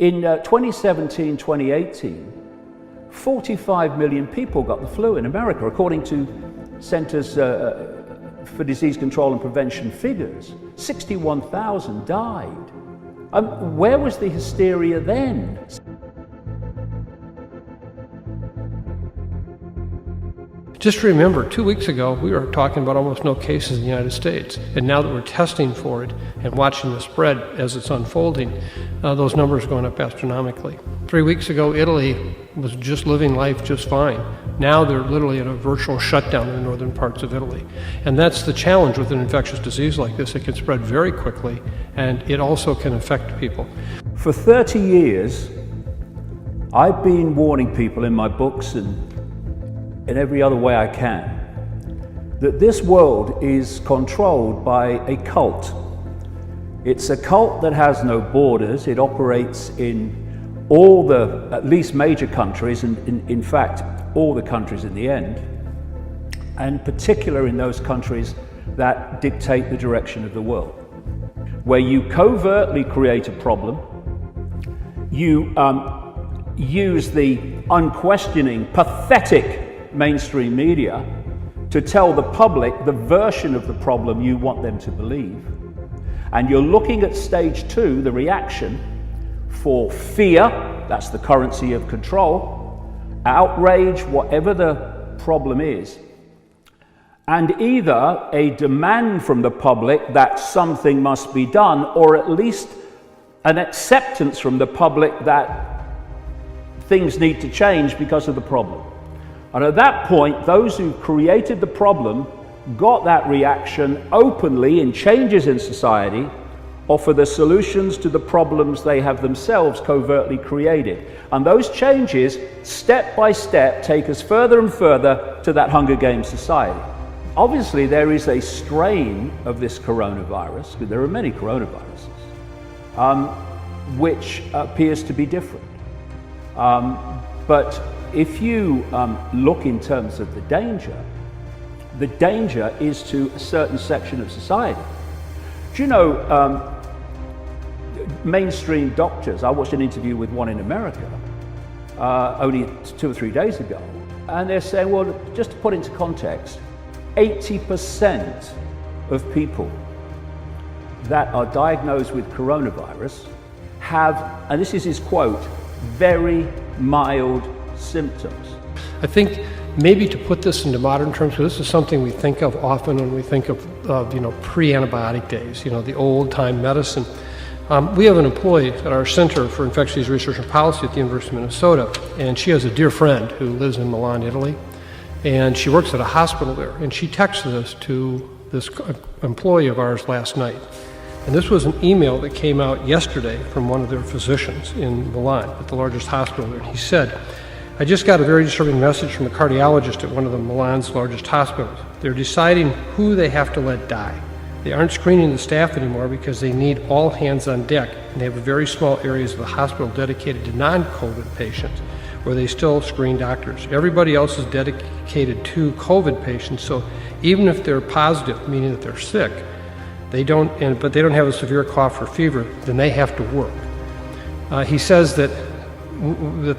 In 2017, 2018, 45 million people got the flu in America, according to Centers for Disease Control and Prevention figures. 61,000 died. Where was the hysteria then? Just remember, 2 weeks ago, we were talking about almost no cases in the United States. And now that we're testing for it and watching the spread as it's unfolding, those numbers are going up astronomically. 3 weeks ago, Italy was just living life just fine. Now they're literally in a virtual shutdown in the northern parts of Italy. And that's the challenge with an infectious disease like this. It can spread very quickly, and it also can affect people. For 30 years, I've been warning people in my books and in every other way I can, that this world is controlled by a cult. It's a cult that has no borders. It operates in all the, at least major countries, and in fact, all the countries in the end, and particularly in those countries that dictate the direction of the world, where you covertly create a problem, you use the unquestioning, pathetic mainstream media to tell the public the version of the problem you want them to believe. And you're looking at stage 2, the reaction, for fear, that's the currency of control, outrage, whatever the problem is, and either a demand from the public that something must be done, or at least an acceptance from the public that things need to change because of the problem. And at that point, those who created the problem got that reaction openly in changes in society, offer the solutions to the problems they have themselves covertly created. And those changes, step by step, take us further and further to that Hunger Games society. Obviously, there is a strain of this coronavirus, because there are many coronaviruses, which appears to be different. But if you look in terms of the danger is to a certain section of society. Do you know, mainstream doctors, I watched an interview with one in America only 2 or 3 days ago, and they're saying, well, just to put into context, 80% of people that are diagnosed with coronavirus have, and this is his quote, very mild symptoms. I think maybe to put this into modern terms, because this is something we think of often when we think of pre-antibiotic days, the old-time medicine. We have an employee at our Center for Infectious Disease Research and Policy at the University of Minnesota, and she has a dear friend who lives in Milan, Italy, and she works at a hospital there, and she texted this to this employee of ours last night. And this was an email that came out yesterday from one of their physicians in Milan at the largest hospital there. He said, I just got a very disturbing message from a cardiologist at one of the Milan's largest hospitals. They're deciding who they have to let die. They aren't screening the staff anymore because they need all hands on deck, and they have very small areas of the hospital dedicated to non-COVID patients, where they still screen doctors. Everybody else is dedicated to COVID patients, so even if they're positive, meaning that they're sick, but they don't have a severe cough or fever, then they have to work. He says that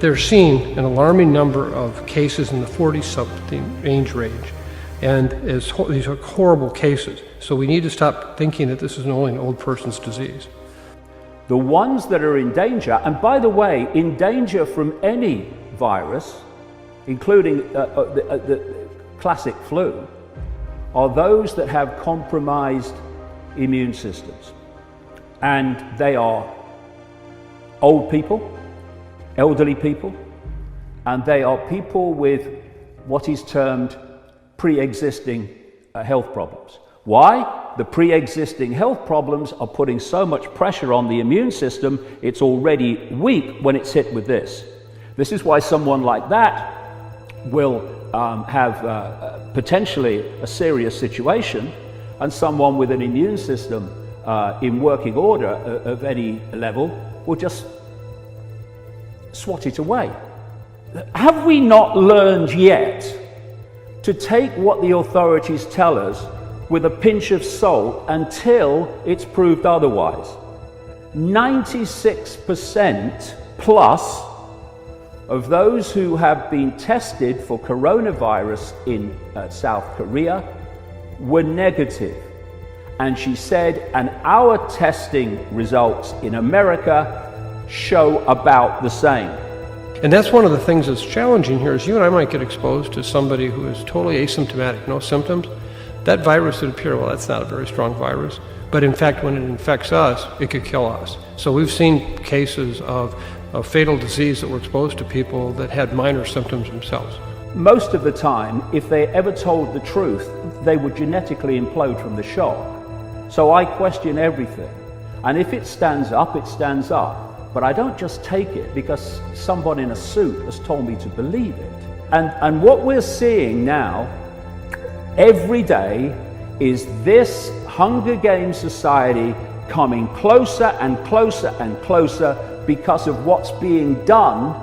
they're seeing an alarming number of cases in the 40-something age range, and these are horrible cases. So we need to stop thinking that this is only an old person's disease. The ones that are in danger, and by the way, in danger from any virus, including the classic flu, are those that have compromised immune systems. And they are old people, elderly people, and they are people with what is termed pre-existing health problems. Why? The pre-existing health problems are putting so much pressure on the immune system, it's already weak when it's hit with this. This is why someone like that will have potentially a serious situation, and someone with an immune system in working order of any level will just swat it away. Have we not learned yet to take what the authorities tell us with a pinch of salt until it's proved otherwise? 96% plus of those who have been tested for coronavirus in South Korea were negative. And she said, and our testing results in America show about the same. And that's one of the things that's challenging here is you and I might get exposed to somebody who is totally asymptomatic, no symptoms. That virus would appear, well, that's not a very strong virus. But in fact, when it infects us, it could kill us. So we've seen cases of fatal disease that were exposed to people that had minor symptoms themselves. Most of the time, if they ever told the truth, they would genetically implode from the shock. So I question everything. And if it stands up, it stands up. But I don't just take it because somebody in a suit has told me to believe it. And what we're seeing now, every day, is this Hunger Games society coming closer and closer and closer because of what's being done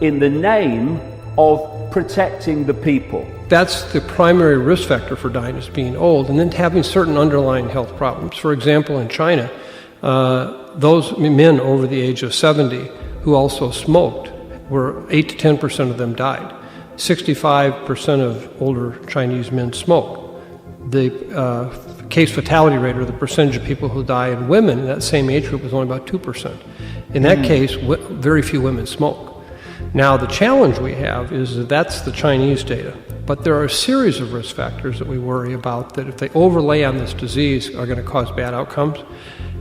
in the name of protecting the people. That's the primary risk factor for dying, is being old, and then having certain underlying health problems. For example, in China, those men over the age of 70 who also smoked, were 8 to 10% of them died. 65% of older Chinese men smoke. The case fatality rate, or the percentage of people who die in women in that same age group, was only about 2%. In that case, very few women smoke. Now, the challenge we have is that that's the Chinese data, but there are a series of risk factors that we worry about that, if they overlay on this disease, are going to cause bad outcomes.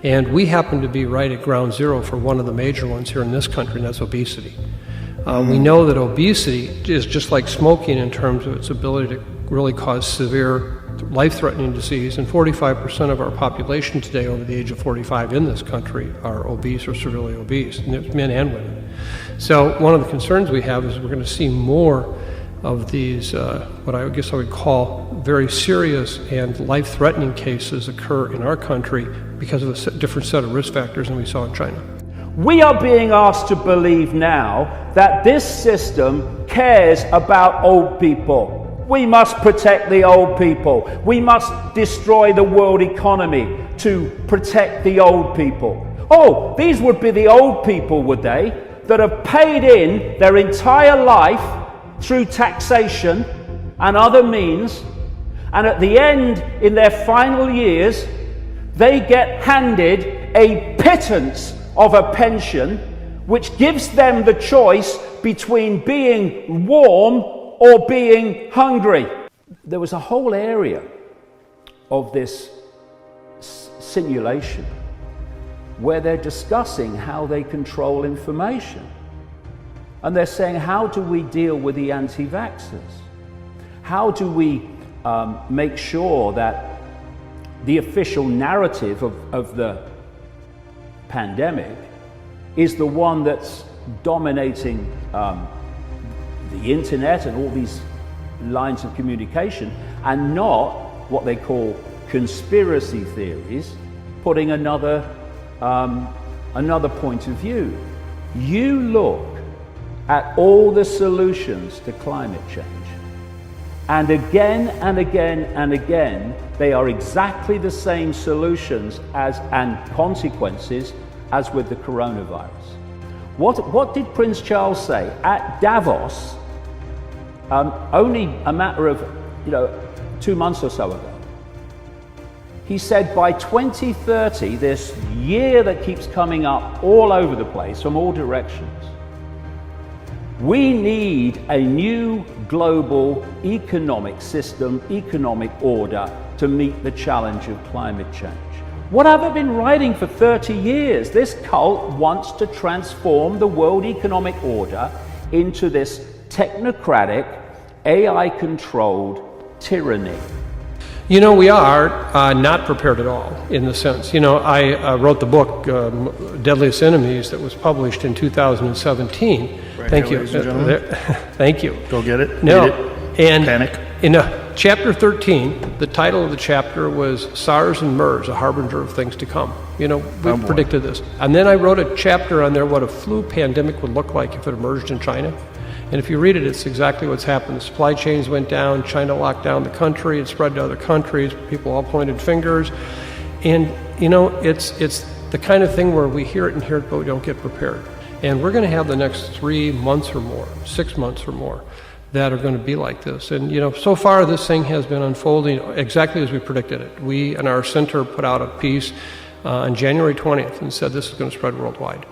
And we happen to be right at ground zero for one of the major ones here in this country, and that's obesity. We know that obesity is just like smoking in terms of its ability to really cause severe life-threatening disease, and 45% of our population today over the age of 45 in this country are obese or severely obese, and it's men and women. So one of the concerns we have is we're going to see more of these, what I guess I would call very serious and life-threatening cases occur in our country because of a different set of risk factors than we saw in China. We are being asked to believe now that this system cares about old people. We must protect the old people. We must destroy the world economy to protect the old people. Oh, these would be the old people, would they, that have paid in their entire life through taxation and other means, and at the end, in their final years, they get handed a pittance of a pension which gives them the choice between being warm or being hungry. There was a whole area of this simulation where they're discussing how they control information. And they're saying, how do we deal with the anti-vaxxers? How do we make sure that the official narrative of the pandemic is the one that's dominating the internet and all these lines of communication, and not what they call conspiracy theories, putting another point of view. You look at all the solutions to climate change, and again and again and again, they are exactly the same solutions and consequences as with the coronavirus. What did Prince Charles say at Davos only a matter of 2 months or so ago? He said by 2030, this year that keeps coming up all over the place from all directions, we need a new global economic system, economic order to meet the challenge of climate change. What have I been writing for 30 years? This cult wants to transform the world economic order into this technocratic, AI-controlled tyranny. You know, we are not prepared at all in the sense. I wrote the book, Deadliest Enemies, that was published in 2017. Right. Thank here, you. ladies and gentlemen. Thank you. Go get it. No, Read it. and Panic. in chapter 13, the title of the chapter was SARS and MERS, a harbinger of things to come. We predicted this. And then I wrote a chapter on there what a flu pandemic would look like if it emerged in China. And if you read it, it's exactly what's happened. The supply chains went down, China locked down the country, it spread to other countries, people all pointed fingers. And it's the kind of thing where we hear it, but we don't get prepared. And we're going to have the next 3 months or more, 6 months or more, that are going to be like this. And so far this thing has been unfolding exactly as we predicted it. We and our center put out a piece on January 20th and said this is going to spread worldwide.